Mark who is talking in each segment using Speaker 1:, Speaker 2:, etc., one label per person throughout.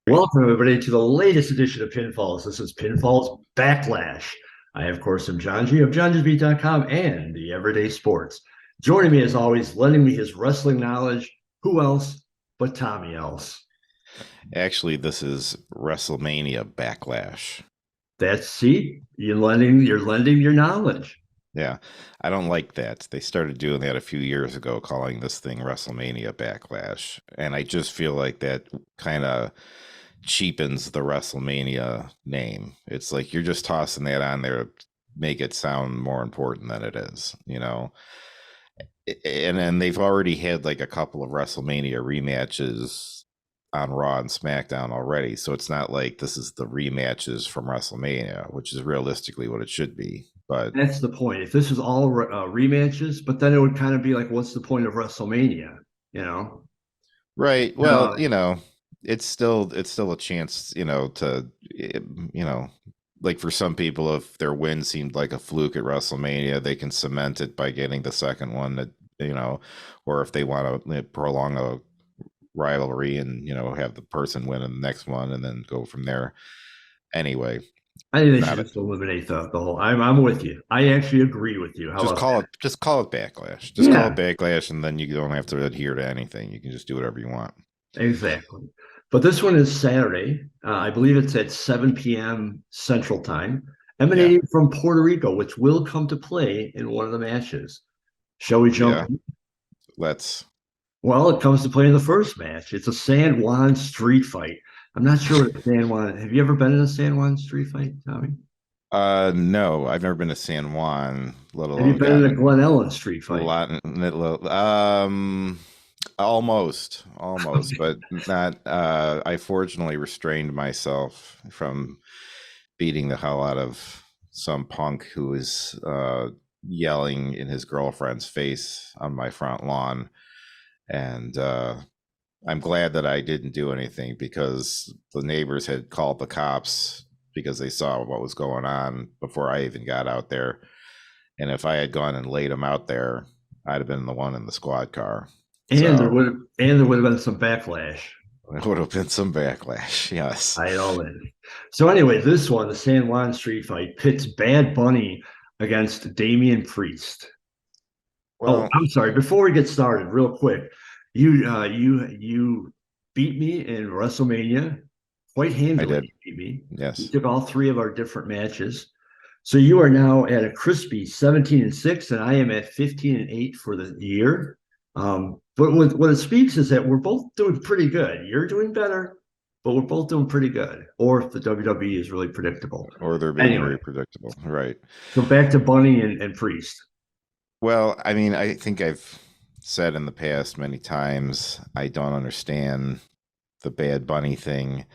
Speaker 1: Right.
Speaker 2: Welcome, everybody, to the latest edition of Pinfalls. This is Pinfalls Backlash. I, of course, am Johngy of JohnGyBeat.com and the Everyday Sports. Joining me, as always, lending me his wrestling knowledge. Who else but Tommy else?
Speaker 1: Actually, this is WrestleMania Backlash.
Speaker 2: See, you're lending your knowledge.
Speaker 1: Yeah, I don't like that. They started doing that a few years ago, calling this thing WrestleMania Backlash. And I just feel like that kind of cheapens the WrestleMania name. It's like you're just tossing that on there to make it sound more important than it is, you know? And then they've already had like a couple of WrestleMania rematches on Raw and SmackDown already. So it's not like this is the rematches from WrestleMania, which is realistically what it should be. But
Speaker 2: That's the point. If this was all rematches, but then it would kind of be like, what's the point of WrestleMania? You know?
Speaker 1: right, well,
Speaker 2: Uh,
Speaker 1: it's still a chance, you know, like for some people, if their win seemed like a fluke at WrestleMania, they can cement it by getting the second one that, or if they want to prolong a rivalry and have the person win in the next one and then go from there. Anyway,
Speaker 2: I think they should
Speaker 1: not a,
Speaker 2: just eliminate the whole. I'm with you. I actually agree with you. How about that?
Speaker 1: just call it backlash. Just call it
Speaker 2: Yeah,
Speaker 1: backlash, and then you don't have to adhere to anything. You can just do whatever you want.
Speaker 2: exactly. But this one is Saturday. I believe it's at 7 p.m. Central Time,
Speaker 1: Yeah,
Speaker 2: emanating from Puerto Rico, which will come to play in one of the matches. Shall we jump
Speaker 1: yeah.
Speaker 2: in?
Speaker 1: Let's.
Speaker 2: Well, it comes to play in the first match. It's a San Juan street fight. I'm not sure what a San Juan. Have you ever been in a San Juan street fight, Tommy?
Speaker 1: No, I've never been to San Juan, let
Speaker 2: Have you
Speaker 1: alone
Speaker 2: been in a
Speaker 1: gotten
Speaker 2: Glen Ellen street
Speaker 1: a
Speaker 2: fight?
Speaker 1: lot. Almost, but not. I fortunately restrained myself from beating the hell out of some punk who was yelling in his girlfriend's face on my front lawn, and I'm glad that I didn't do anything because the neighbors had called the cops because they saw what was going on before I even got out there. And if I had gone and laid him out there, I'd have been the one in the squad car.
Speaker 2: And there
Speaker 1: So
Speaker 2: would and there would have been some backlash.
Speaker 1: it would have been some backlash. Yes.
Speaker 2: I all in. So anyway, this one, the San Juan street fight, pits Bad Bunny against Damian Priest. Oh,
Speaker 1: Well,
Speaker 2: I'm sorry. Before we get started, real quick, you beat me in WrestleMania quite
Speaker 1: I
Speaker 2: handily.
Speaker 1: did.
Speaker 2: You beat me. You
Speaker 1: Yes.
Speaker 2: took all three of our different matches. So you are now at a crispy 17-6, and I am at 15-8 for the year. But what it speaks is that we're both doing pretty good. You're doing better, but we're both doing pretty good. Or if the WWE is really predictable.
Speaker 1: Or they're being
Speaker 2: Anyway,
Speaker 1: very predictable. Right.
Speaker 2: so back to Bunny and Priest.
Speaker 1: Well, I mean, I think I've said in the past many times, I don't understand the Bad Bunny thing.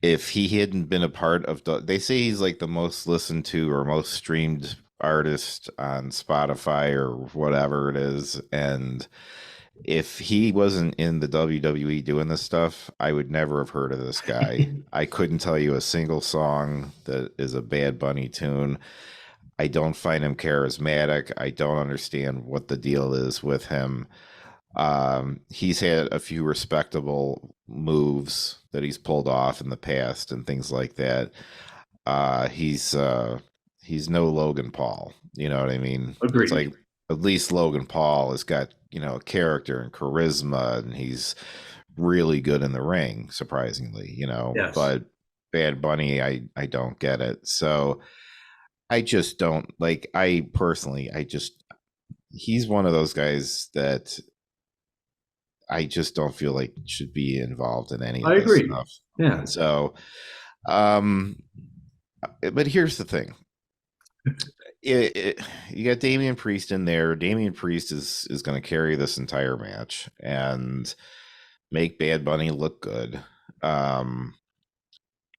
Speaker 1: If he hadn't been a part of they say he's like the most listened to or most streamed artist on Spotify or whatever it is, and if he wasn't in the WWE doing this stuff, I would never have heard of this guy. I couldn't tell you a single song that is a Bad Bunny tune. I don't find him charismatic. I don't understand what the deal is with him. He's had a few respectable moves that he's pulled off in the past and things like that. He's no Logan Paul. You know what I mean? It's
Speaker 2: Agreed.
Speaker 1: like at least Logan Paul has got character and charisma, and he's really good in the ring, surprisingly.
Speaker 2: Yes.
Speaker 1: But Bad Bunny, I don't get it. So I just don't like. I personally, I just he's one of those guys that I just don't feel like should be involved in any
Speaker 2: I
Speaker 1: of this
Speaker 2: agree.
Speaker 1: stuff.
Speaker 2: Yeah.
Speaker 1: So, um, but here's the thing: you got Damian Priest in there. Damian Priest is going to carry this entire match and make Bad Bunny look good.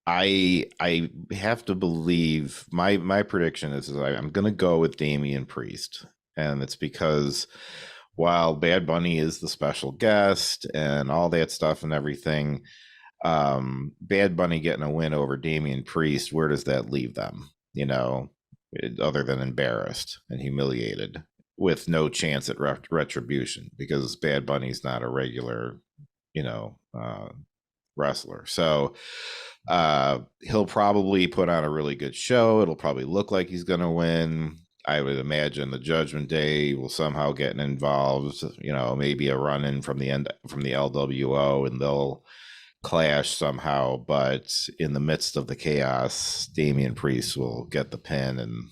Speaker 1: I have to believe my prediction is I'm going to go with Damian Priest, and it's because while Bad Bunny is the special guest and all that stuff and everything, Bad Bunny getting a win over Damian Priest, where does that leave them? Other than embarrassed and humiliated, with no chance at retribution, because Bad Bunny's not a regular, you know, uh, wrestler. So he'll probably put on a really good show. It'll probably look like he's going to win. I would imagine the Judgment Day will somehow get involved, maybe a run in from the LWO, and they'll clash somehow. But in the midst of the chaos, Damian Priest will get the pin, and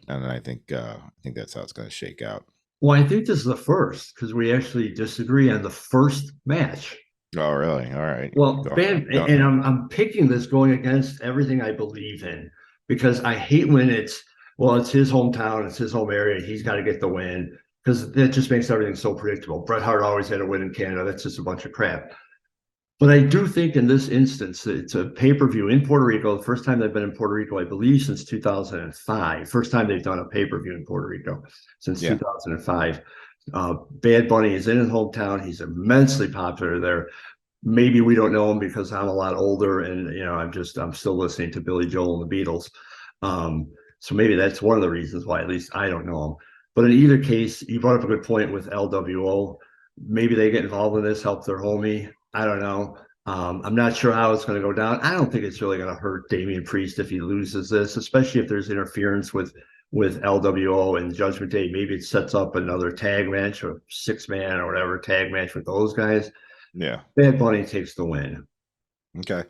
Speaker 1: I think that's how it's going to shake out.
Speaker 2: Well, I think this is the first, because we actually disagree on the first match.
Speaker 1: Oh, really? All right.
Speaker 2: Well, and I'm picking this going against everything I believe in, because I hate when it's his hometown, it's his home area, he's got to get the win, because that just makes everything so predictable. Bret Hart always had a win in Canada. That's just a bunch of crap. But I do think in this instance, it's a pay-per-view in Puerto Rico. The first time they've been in Puerto Rico, I believe, since 2005. First time they've done a pay-per-view in Puerto Rico since 2005. Bad Bunny is in his hometown. He's immensely popular there. Maybe we don't know him because I'm a lot older, and I'm still listening to Billy Joel and the Beatles. So maybe that's one of the reasons why at least I don't know him. But in either case, you brought up a good point with LWO. Maybe they get involved in this, help their homie. I don't know. I'm not sure how it's going to go down. I don't think it's really going to hurt Damian Priest if he loses this, especially if there's interference with LWO and Judgment Day. Maybe it sets up another tag match or 6-man or whatever tag match with those guys.
Speaker 1: Yeah.
Speaker 2: Bad Bunny takes the win.
Speaker 1: Okay.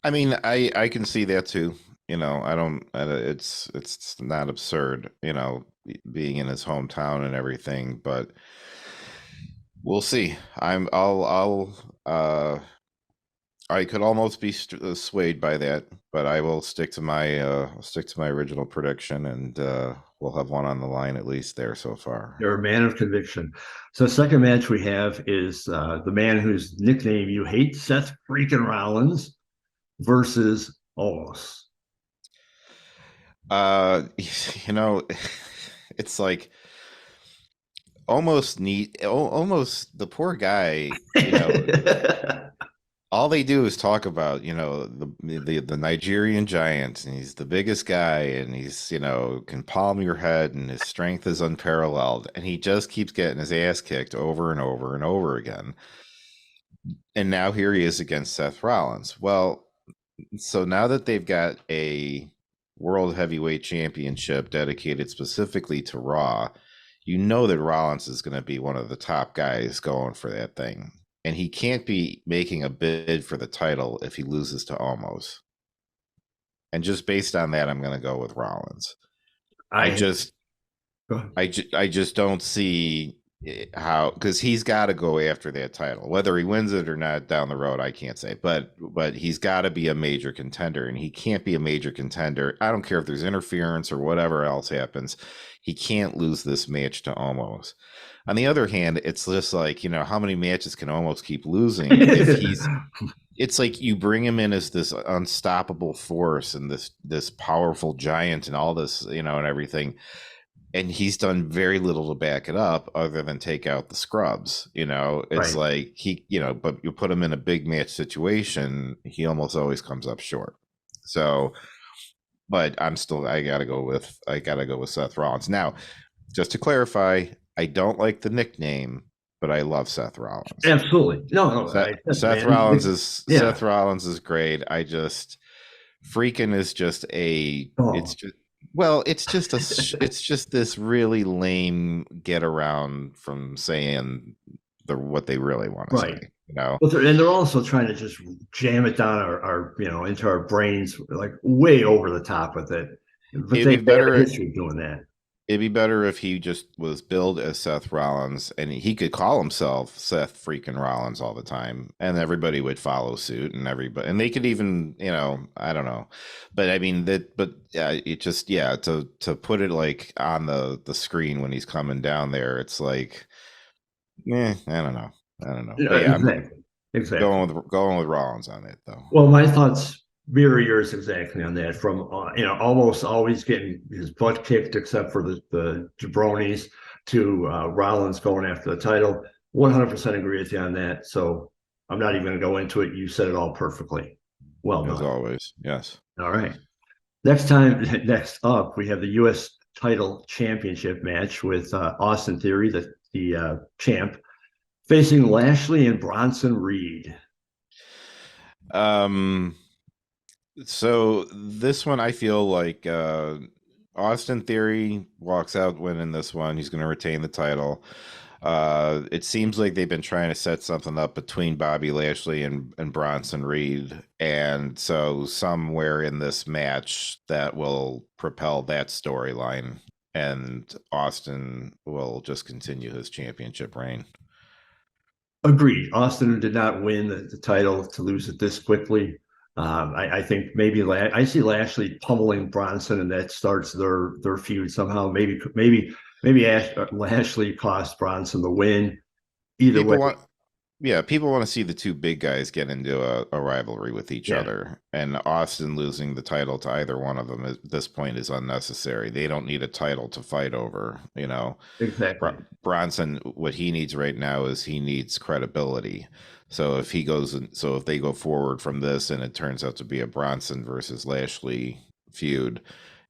Speaker 1: I mean, I can see that too. It's not absurd, being in his hometown and everything, but we'll see. I could almost be swayed by that, but I will stick to my original prediction, and we'll have one on the line at least there so far.
Speaker 2: You're a man of conviction. So the second match we have is the man whose nickname you hate, Seth freaking Rollins, versus Omos.
Speaker 1: It's like almost the poor guy, all they do is talk about, the Nigerian giant, and he's the biggest guy, and he's, can palm your head, and his strength is unparalleled, and he just keeps getting his ass kicked over and over and over again. And now here he is against Seth Rollins. Well, so now that they've got a World Heavyweight Championship dedicated specifically to Raw, that Rollins is going to be one of the top guys going for that thing. And he can't be making a bid for the title if he loses to Omos. And just based on that, I'm going to go with Rollins. I just don't see how, because he's got to go after that title. Whether he wins it or not down the road, I can't say. But he's got to be a major contender, and he can't be a major contender. I don't care if there's interference or whatever else happens. He can't lose this match to Omos. On the other hand, it's just like, how many matches can Omos keep losing? It's like you bring him in as this unstoppable force and this powerful giant and all this, and everything. And he's done very little to back it up other than take out the scrubs. It's right. Like but you put him in a big match situation, he almost always comes up short. So, but I gotta go with Seth Rollins. Now, just to clarify, I don't like the nickname, but I love Seth Rollins.
Speaker 2: Absolutely. No.
Speaker 1: Seth Rollins is great. I just freaking is just it's just this really lame get around from saying what they really want to say.
Speaker 2: And they're also trying to just jam it down our into our brains, like way over the top with it. But they have a history of doing that.
Speaker 1: It'd be better if he just was billed as Seth Rollins, and he could call himself Seth freaking Rollins all the time, and everybody would follow suit, and they could even, I don't know, but I mean it just, to put it like on the screen when he's coming down there, it's like, I don't know.
Speaker 2: Exactly.
Speaker 1: Going with Rollins on it though.
Speaker 2: Well, my thoughts mirror yours exactly on that. From almost always getting his butt kicked, except for the jabronis, to Rollins going after the title. 100% agree with you on that. So I'm not even going to go into it. You said it all perfectly. Well done.
Speaker 1: As always, yes.
Speaker 2: All right. Next up, we have the U.S. title championship match with Austin Theory, the champ, facing Lashley and Bronson Reed.
Speaker 1: Um, so this one, I feel like Austin Theory walks out winning this one. He's going to retain the title. It seems like they've been trying to set something up between Bobby Lashley and Bronson Reed, and so somewhere in this match that will propel that storyline, and Austin will just continue his championship reign.
Speaker 2: Agreed. Austin did not win the title to lose it this quickly. I think maybe I see Lashley pummeling Bronson, and that starts their feud somehow. Maybe Lashley cost Bronson the win. Either way,
Speaker 1: People want Yeah, people want to see the two big guys get into a rivalry with each
Speaker 2: yeah,
Speaker 1: other, and Austin losing the title to either one of them at this point is unnecessary. They don't need a title to fight over, you know.
Speaker 2: exactly,
Speaker 1: Bronson, what he needs right now is he needs credibility. So if they go forward from this and it turns out to be a Bronson versus Lashley feud,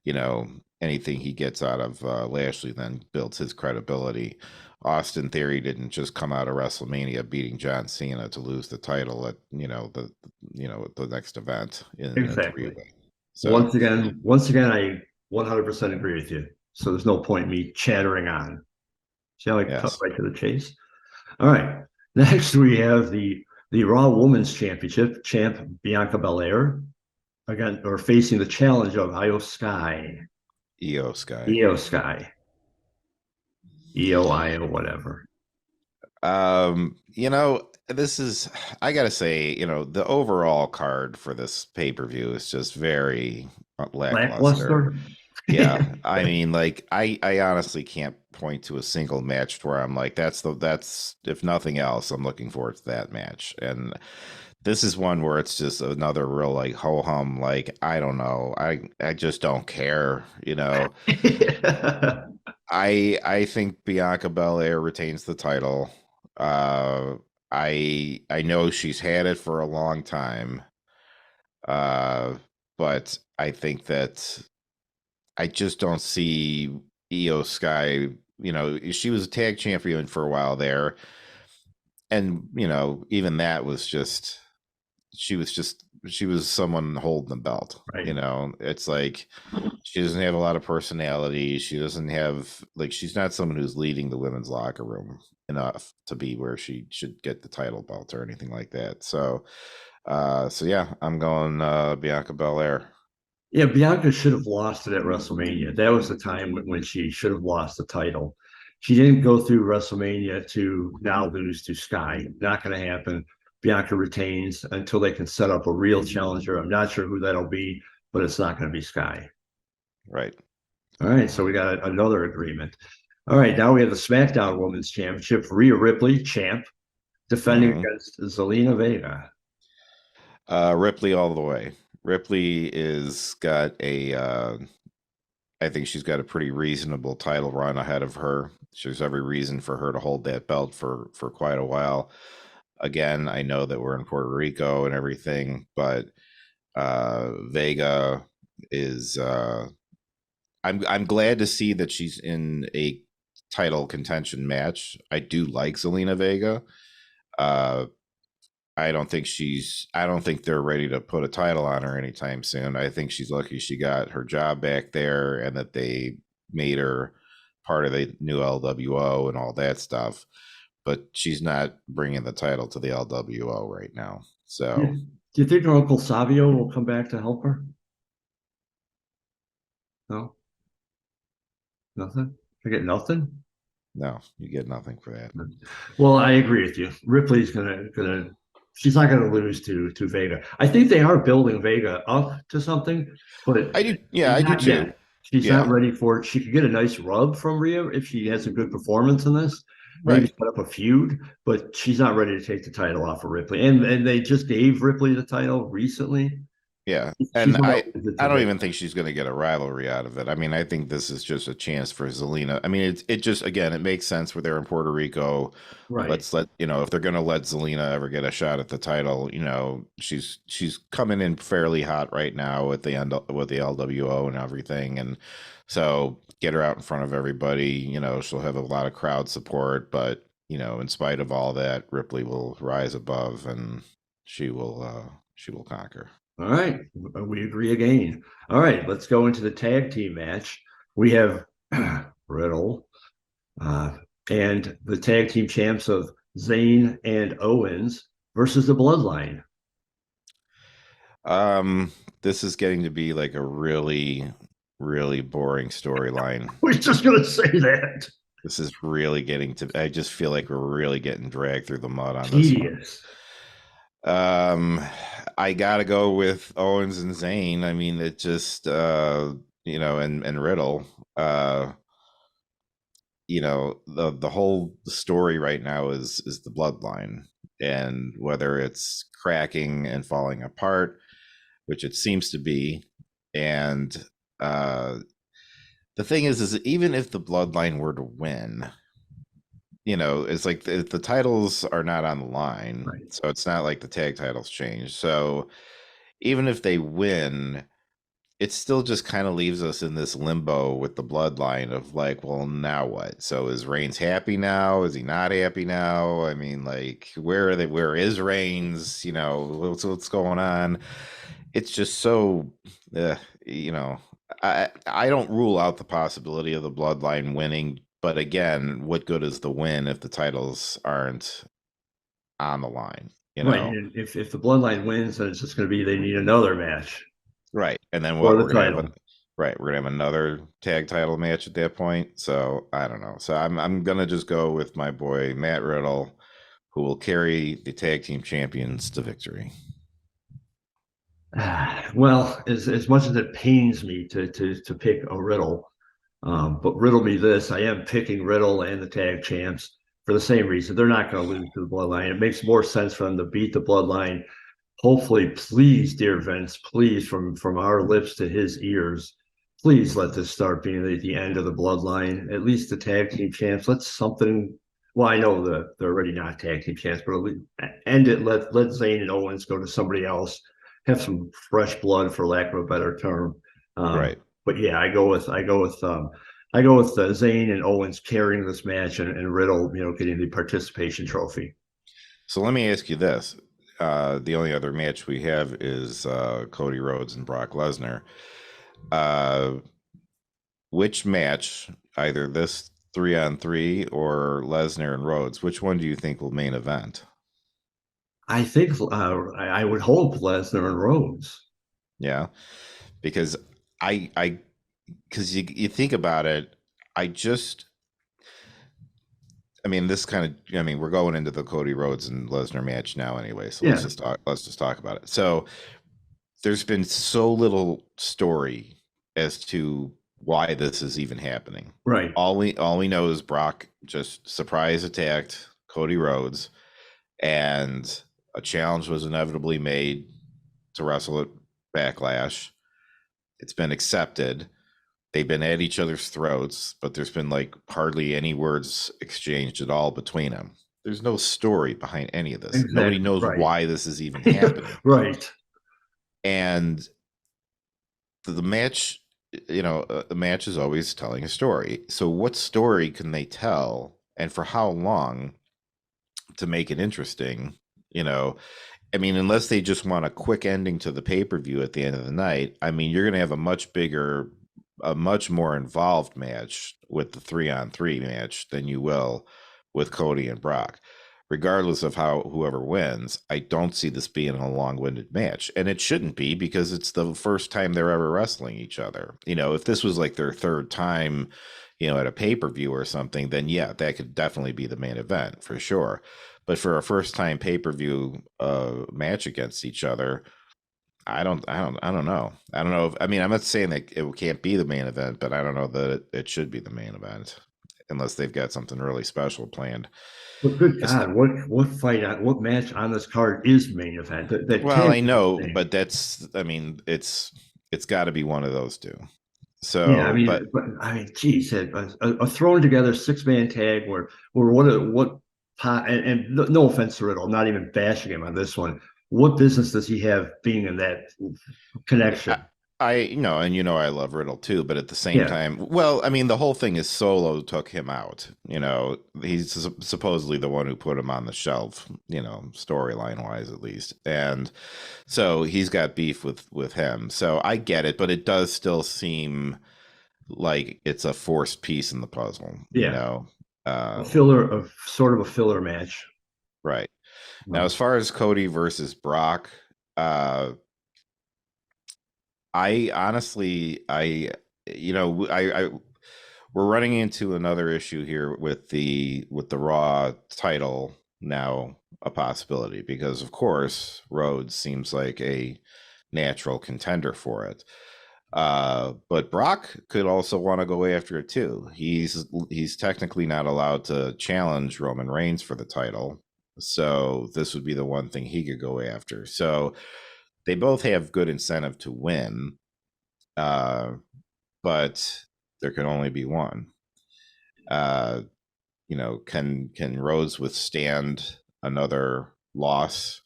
Speaker 1: you know, anything he gets out of Lashley then builds his credibility. Austin Theory didn't just come out of WrestleMania beating John Cena to lose the title at the next event in a three
Speaker 2: exactly.
Speaker 1: way. So
Speaker 2: Once again, I 100% agree with you. So there's no point in me chattering on. See how I cut
Speaker 1: yes,
Speaker 2: right to the chase? All right. Next, we have the Raw Women's Championship champ Bianca Belair again, or facing the challenge of Io Sky,
Speaker 1: EO Sky.
Speaker 2: Io Sky, EO whatever.
Speaker 1: This is, I gotta say, the overall card for this pay-per-view is just very lackluster.
Speaker 2: Lackluster.
Speaker 1: Yeah, I mean, like, I honestly can't point to a single match where I'm like, that's if nothing else, I'm looking forward to that match. And this is one where it's just another real like ho hum, like, I don't know, I just don't care, you know. I think Bianca Belair retains the title. Uh, I know she's had it for a long time, uh, but I think that I just don't see Io Sky. She was a tag champion for a while there, and even that was just she was someone holding the belt.
Speaker 2: Right.
Speaker 1: It's like she doesn't have a lot of personality. She doesn't have like she's not someone who's leading the women's locker room enough to be where she should get the title belt or anything like that. So yeah, I'm going Bianca Belair.
Speaker 2: Yeah, Bianca should have lost it at WrestleMania. That was the time when she should have lost the title. She didn't go through WrestleMania to now lose to Sky. Not going to happen. Bianca retains until they can set up a real challenger. I'm not sure who that'll be, but it's not going to be Sky.
Speaker 1: Right.
Speaker 2: All right, so we got another agreement. All right, now we have the SmackDown Women's Championship. Rhea Ripley, champ, defending
Speaker 1: Mm-hmm.
Speaker 2: against Zelina Vega.
Speaker 1: Ripley all the way. Ripley is got I think she's got a pretty reasonable title run ahead of her. There's every reason for her to hold that belt for quite a while. Again, I know that we're in Puerto Rico and everything, but Vega is. I'm glad to see that she's in a title contention match. I do like Zelina Vega. Uh, I don't think they're ready to put a title on her anytime soon. I think she's lucky she got her job back there and that they made her part of the new LWO and all that stuff. But she's not bringing the title to the LWO right now. So
Speaker 2: Do you think her Uncle Savio will come back to help her? No, nothing. I get nothing.
Speaker 1: no, you get nothing for that.
Speaker 2: Well, I agree with you. Ripley's gonna she's not gonna lose to Vega. I think they are building Vega up to something, but
Speaker 1: I do. Yeah, I do
Speaker 2: not
Speaker 1: too.
Speaker 2: yet. She's not
Speaker 1: Yeah,
Speaker 2: ready for it. She could get a nice rub from Rhea if she has a good performance in this. Maybe
Speaker 1: right.
Speaker 2: set up a feud, but she's not ready to take the title off of Ripley. And they just gave Ripley the title recently.
Speaker 1: Yeah.
Speaker 2: She's
Speaker 1: And
Speaker 2: not
Speaker 1: I
Speaker 2: gonna lose it
Speaker 1: I
Speaker 2: to
Speaker 1: don't
Speaker 2: Vega.
Speaker 1: even think she's going to get a rivalry out of it. I mean, I think this is just a chance for Zelina. I mean, it just again, it makes sense where they're in Puerto Rico.
Speaker 2: Right.
Speaker 1: Let's let if they're going to let Zelina ever get a shot at the title, she's coming in fairly hot right now with the LWO and everything, and so get her out in front of everybody. She'll have a lot of crowd support, but in spite of all that, Ripley will rise above and she will she will conquer.
Speaker 2: All right, we agree again. All right, let's go into the tag team match. We have Riddle uh, and the tag team champs of Zayn and Owens versus the Bloodline.
Speaker 1: This is getting to be like a really, really boring storyline.
Speaker 2: We're just gonna say that.
Speaker 1: This is really getting to. I just feel like we're really getting dragged through the mud on this one.
Speaker 2: Tedious.
Speaker 1: I gotta go with Owens and Zayn. I mean, it just and Riddle. The whole story right now is the bloodline, and whether it's cracking and falling apart, which it seems to be. And the thing is even if the bloodline were to win, it's like the titles are not on the line,
Speaker 2: Right.
Speaker 1: so it's not like the tag titles change. So even if they win, it still just kind of leaves us in this limbo with the bloodline of like, well, now what? So is Reigns happy now? Is he not happy now? I mean, like, where are they? Where is Reigns? What's going on? It's just so, I don't rule out the possibility of the bloodline winning, but again, what good is the win if the titles aren't on the line?
Speaker 2: Right. And if the Bloodline wins, then it's just going to be they need another match.
Speaker 1: Right. And then
Speaker 2: what?
Speaker 1: what?
Speaker 2: We're going to have
Speaker 1: we're gonna have another tag title match at that point. So I don't know. So I'm gonna just go with my boy Matt Riddle, who will carry the tag team champions to victory.
Speaker 2: Well, as much as it pains me to pick a Riddle, but riddle me this: I am picking Riddle and the tag champs for the same reason. They're not going to lose to the Bloodline. It makes more sense for them to beat the Bloodline. Hopefully, please, dear Vince, please, from our lips to his ears, please let this start being the end of the Bloodline. At least the tag team champs. Let's something. Well, I know they're already not tag team champs, but end it. Let Zayn and Owens go to somebody else. Have some fresh blood, for lack of a better term.
Speaker 1: Right.
Speaker 2: But yeah, I go with Zayn and Owens carrying this match, and Riddle, getting the participation trophy.
Speaker 1: So let me ask you this: the only other match we have is Cody Rhodes and Brock Lesnar. Which match, either this 3-on-3 or Lesnar and Rhodes, which one do you think will main event?
Speaker 2: I think I would hope Lesnar and Rhodes.
Speaker 1: Yeah, because because you think about it, I mean, this kind of, we're going into the Cody Rhodes and Lesnar match now anyway, so let's just talk about it. So there's been so little story as to why this is even happening.
Speaker 2: Right.
Speaker 1: All we know is Brock just surprise attacked Cody Rhodes, and a challenge was inevitably made to wrestle at Backlash. It's been accepted. They've been at each other's throats, but there's been like hardly any words exchanged at all between them. There's no story behind any of this. Exactly. Nobody knows why this is even happening.
Speaker 2: Right.
Speaker 1: And the match, the match is always telling a story. So what story can they tell, and for how long, to make it interesting? Unless they just want a quick ending to the pay-per-view at the end of the night, you're going to have a much more involved match with the 3-on-3 match than you will with Cody and Brock. Regardless of whoever wins, I don't see this being a long-winded match. And it shouldn't be, because it's the first time they're ever wrestling each other. If this was like their third time, at a pay-per-view or something, then yeah, that could definitely be the main event for sure. But for a first-time pay-per-view match against each other, I don't know. I don't know. I'm not saying that it can't be the main event, but I don't know that it should be the main event unless they've got something really special planned.
Speaker 2: Well, good God, what match on this card is main event?
Speaker 1: Well, I know, but that's, it's got to be one of those two. So,
Speaker 2: yeah, geez, a thrown together 6-man tag where and no offense to Riddle, not even bashing him on this one. What business does he have being in that connection?
Speaker 1: I love Riddle too, but at the same
Speaker 2: Yeah,
Speaker 1: time, well, I mean, the whole thing is Solo took him out. He's supposedly the one who put him on the shelf, storyline wise at least. And so he's got beef with him. So I get it, but it does still seem like it's a forced piece in the puzzle,
Speaker 2: yeah, a
Speaker 1: Uh,
Speaker 2: filler of sort of a filler match.
Speaker 1: right. Now,
Speaker 2: Um,
Speaker 1: as far as Cody versus Brock, uh, I honestly, I we're running into another issue here with the Raw title now a possibility because of course Rhodes seems like a natural contender for it. But Brock could also want to go after it too. He's technically not allowed to challenge Roman Reigns for the title. So this would be the one thing he could go after. So they both have good incentive to win. Uh, but there can only be one. Uh, can Rhodes withstand another loss?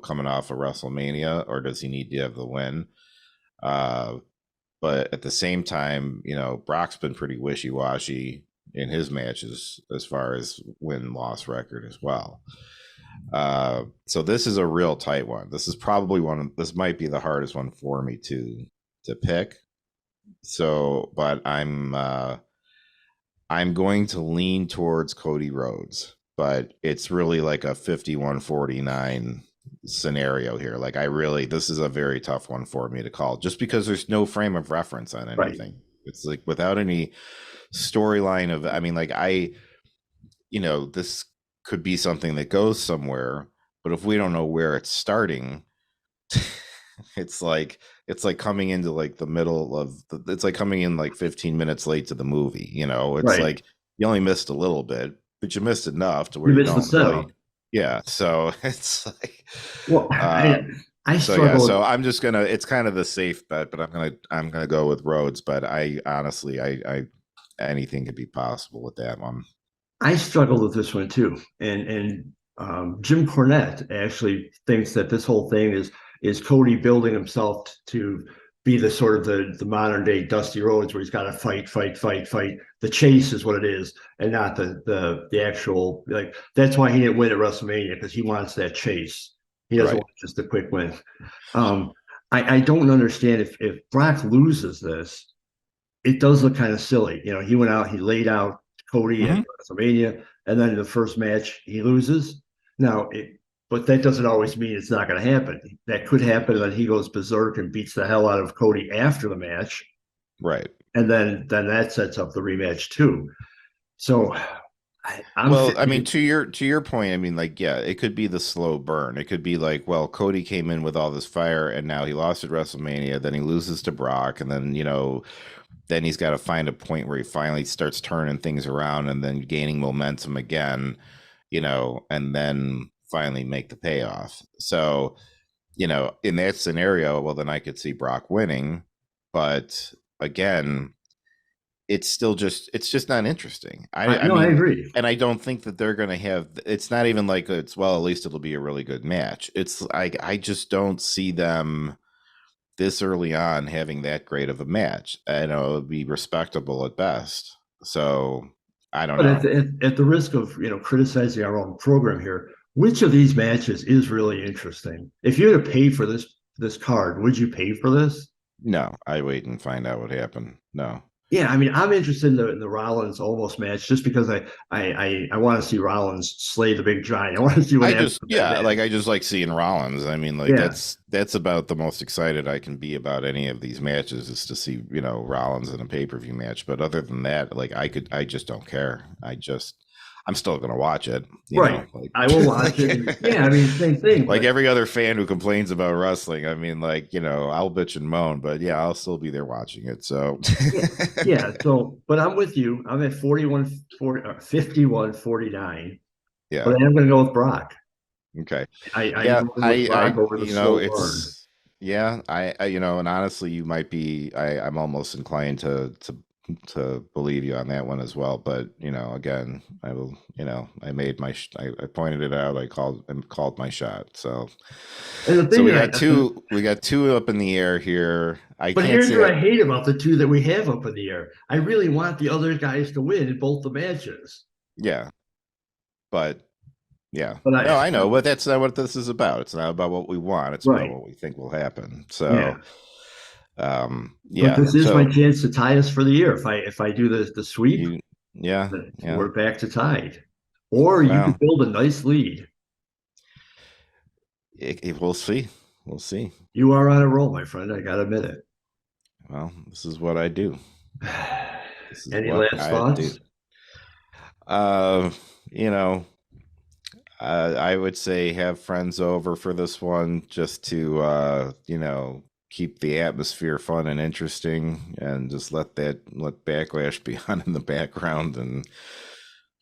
Speaker 1: Coming off of WrestleMania, or does he need to have the win? Uh, but at the same time, Brock's been pretty wishy washy in his matches as far as win loss record as well. So this is a real tight one. This is probably this might be the hardest one for me to pick. So, but I'm going to lean towards Cody Rhodes, but it's really like a 51-49 scenario here. Like this is a very tough one for me to call just because there's no frame of reference on
Speaker 2: right.
Speaker 1: anything. It's like without any storyline of, I mean, like this could be something that goes somewhere, but if we don't know where it's starting, it's like coming into like the middle of it's like coming in like 15 minutes late to the movie. It's
Speaker 2: Right.
Speaker 1: like you only missed a little bit, but you missed enough to where
Speaker 2: You
Speaker 1: you
Speaker 2: missed the
Speaker 1: don't
Speaker 2: setup.
Speaker 1: really. Yeah, so it's like
Speaker 2: Well, I
Speaker 1: so yeah, so
Speaker 2: struggle.
Speaker 1: I'm just gonna, it's kind of the safe bet, but I'm gonna go with Rhodes. But I honestly, I anything could be possible with that one.
Speaker 2: I struggled with this one too, and Jim Cornette actually thinks that this whole thing is Cody building himself to be the sort of the modern day Dusty Rhodes, where he's got to fight, fight, fight, fight. The chase is what it is, and not the actual, like, that's why he didn't win at WrestleMania, because he wants that chase. He doesn't
Speaker 1: Right.
Speaker 2: want just a quick win. Um, I don't understand if Brock loses this, it does look kind of silly. He went out, he laid out Cody at
Speaker 1: Mm-hmm.
Speaker 2: WrestleMania, and then in the first match he loses. Now, but that doesn't always mean it's not going to happen. That could happen, and then he goes berserk and beats the hell out of Cody after the match,
Speaker 1: Right.
Speaker 2: and then that sets up the rematch too. So I'm
Speaker 1: Well, I mean,
Speaker 2: thinking,
Speaker 1: to your point, I mean, like, yeah, it could be the slow burn. It could be like, well, Cody came in with all this fire, and now he lost at WrestleMania. Then he loses to Brock, and then then he's got to find a point where he finally starts turning things around, and then gaining momentum again, and then finally make the payoff. So, in that scenario, well, then I could see Brock winning, but again, it's just not interesting. I
Speaker 2: no, I
Speaker 1: mean,
Speaker 2: agree.
Speaker 1: and I don't think that they're going to have. It's not even like it's, well, at least it'll be a really good match. It's like I just don't see them this early on having that great of a match. I know it would be respectable at best. So I don't
Speaker 2: But
Speaker 1: know.
Speaker 2: at the risk of criticizing our own program here, which of these matches is really interesting? If you had to pay for this card, would you pay for this?
Speaker 1: No, I wait and find out what happened. No.
Speaker 2: Yeah, I mean, I'm interested in the Rollins Omos match just because I want to see Rollins slay the big giant. I want to see what happens with that
Speaker 1: Yeah, like
Speaker 2: man.
Speaker 1: I just like seeing Rollins. I mean, like
Speaker 2: Yeah,
Speaker 1: that's about the most excited I can be about any of these matches is to see, Rollins in a pay-per-view match. But other than that, like I just don't care. I'm still gonna watch it,
Speaker 2: right.
Speaker 1: like
Speaker 2: I will watch it. And yeah, I mean, same thing.
Speaker 1: like
Speaker 2: But
Speaker 1: every other fan who complains about wrestling. I mean, like, I'll bitch and moan, but yeah, I'll still be there watching it. So
Speaker 2: yeah, yeah. So, but I'm with you. I'm at 41, 40, 51, 49.
Speaker 1: yeah.
Speaker 2: But I am going to go with Brock.
Speaker 1: Okay.
Speaker 2: I'm
Speaker 1: Yeah,
Speaker 2: going with Brock over the slow burn.
Speaker 1: it's yeah, and honestly, you might be. I'm almost inclined to to believe you on that one as well. But again, I will. I made my. I pointed it out. I called my shot. So,
Speaker 2: And the thing
Speaker 1: we
Speaker 2: that
Speaker 1: got two. We got two up in the air here. I
Speaker 2: but
Speaker 1: can't
Speaker 2: here's what
Speaker 1: say.
Speaker 2: I hate about the two that we have up in the air. I really want the other guys to win in both the matches.
Speaker 1: Yeah, but yeah,
Speaker 2: But
Speaker 1: no, I know, but that's not what this is about. It's not about what we want. It's about
Speaker 2: right.
Speaker 1: what we think will happen.
Speaker 2: Yeah.
Speaker 1: So,
Speaker 2: But
Speaker 1: yeah.
Speaker 2: this is my
Speaker 1: So
Speaker 2: chance to tie us for the year. If I do the sweep,
Speaker 1: you, yeah,
Speaker 2: we're back to tied. Or you could
Speaker 1: well,
Speaker 2: build a nice lead.
Speaker 1: we'll see. We'll see.
Speaker 2: You are on a roll, my friend. I gotta admit it.
Speaker 1: Well, this is what I do. This is
Speaker 2: Any
Speaker 1: what
Speaker 2: last
Speaker 1: I do.
Speaker 2: thoughts?
Speaker 1: You know, I would say have friends over for this one just to keep the atmosphere fun and interesting, and just let Backlash be on in the background and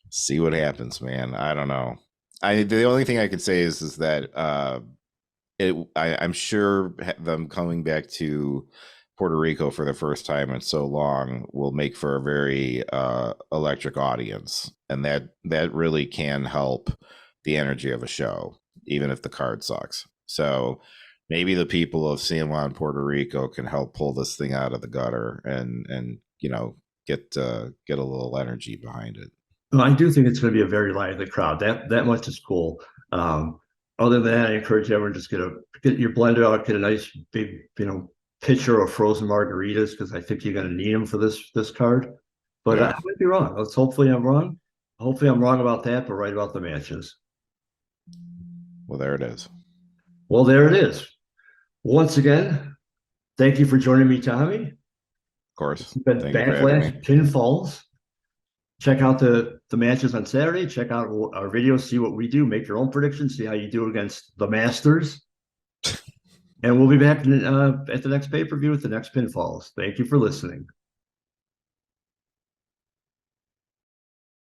Speaker 1: see what happens, man. I don't know. The only thing I could say is that I'm sure them coming back to Puerto Rico for the first time in so long will make for a very electric audience, and that really can help the energy of a show, even if the card sucks. So maybe the people of San Juan, Puerto Rico, can help pull this thing out of the gutter and get a little energy behind it.
Speaker 2: Well, I do think it's going to be a very lively crowd. That much is cool. Other than that, I encourage everyone just get your blender out, get a nice big pitcher of frozen margaritas, because I think you're going to need them for this card. But
Speaker 1: Yeah.
Speaker 2: I might be wrong. Hopefully I'm wrong. Hopefully I'm wrong about that, but right about the matches.
Speaker 1: Well, there it is.
Speaker 2: Well, there it is. Once again, thank you for joining me, Tommy.
Speaker 1: Of course.
Speaker 2: It's been
Speaker 1: Thank you for having me.
Speaker 2: Backlash Pinfalls. Check out the matches on Saturday. Check out our videos, see what we do, make your own predictions, see how you do against the Masters. And we'll be back at the next pay-per-view with the next Pinfalls. Thank you for listening.